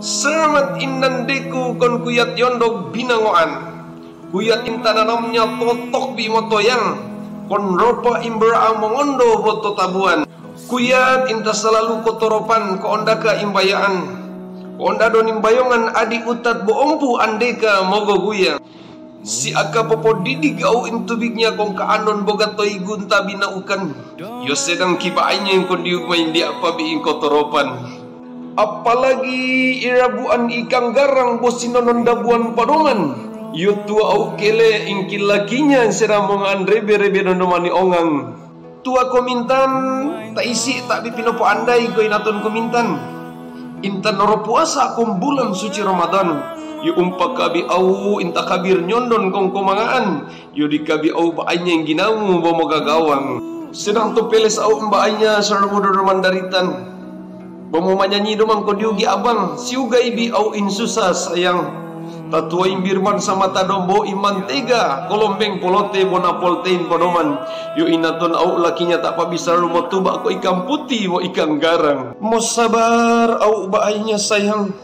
Selamat inandeku kon kuyat yondok binangoan. Kuyat intananamnya totok bimotoyang. Kon ropa imbra amongondo boto tabuan. Kuyat inta selalu kotoropan ko ondaka imbayaan. Onda don imbayongan adi utat boompu andeka mogo guya. Si aka popo didig au intubignya kong kaanon boga toy gunta binaukan. Yo sedang kibaanya yang kon diugmain di apa biing kotoropan. Apalagi irabuan ikang garang bosinonon dabuan padongan. Yo tua au kele ingkil lakinya seramong rebe-rebe nonomani ongang. Tua komintan tak isi tak bipinopo andai goinaton komintan. Intan noro puasa kum bulan suci Ramadan. Yo umpak kabi au inta kabir nyondon kong komangaan. Yo di kabi au baanya yang ginamu bomo gagawang. Sedang tu peles au mbaanya saramudo mandaritan. Bomo manyanyi domang ko diugi abang siuga ibi au insusa sayang. Tatua imbirman sama tadombo iman tega kolombeng polote bonapoltein podoman. Yo inaton au lakinya tak pa bisa rumo tuba ko ikan putih mo ikan garang. Mo sabar au baainya sayang.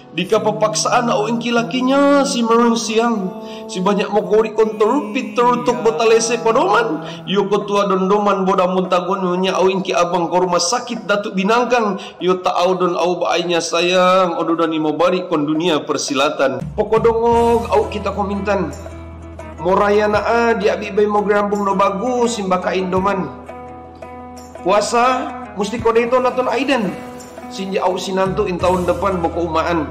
Dika papaksaan au ingki lakinya si merung siang. Si banyak mo kori kontorupit terutuk botalese podoman. Yo kotua dondoman boda muntagonunya au ingki abang ko rumah sakit datuk binangkang. Yo ta au don au baainya sayang. Odo dan imo bari kon dunia persilatan. Pokodongog au kita komintan. Moraya naa di abibay mo grambung no bagus simbaka indoman. Puasa musti kode itu naton aidan. Sinja au sinantu in tahun depan boko umaan.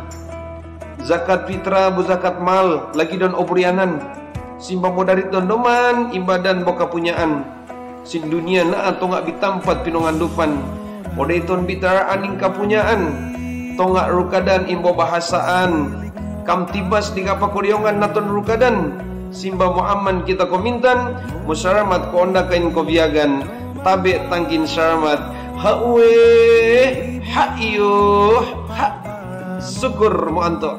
Zakat fitrah bu zakat mal lagi don obrianan. Simba modari dondoman ibadan boka punyaan. Sin dunia na tonggak bitampat pinongandupan. Modaiton bitara aning kapunyaan. Tonggak rukadan imbo bahasaan. Kam tibas di kapakuriungan naton rukadan. Simba muaman kita komintan. Musyaramat ko onda kain kobiagan. Tabe tangkin syaramat. Hawe ha iyo ha syukur mu anto.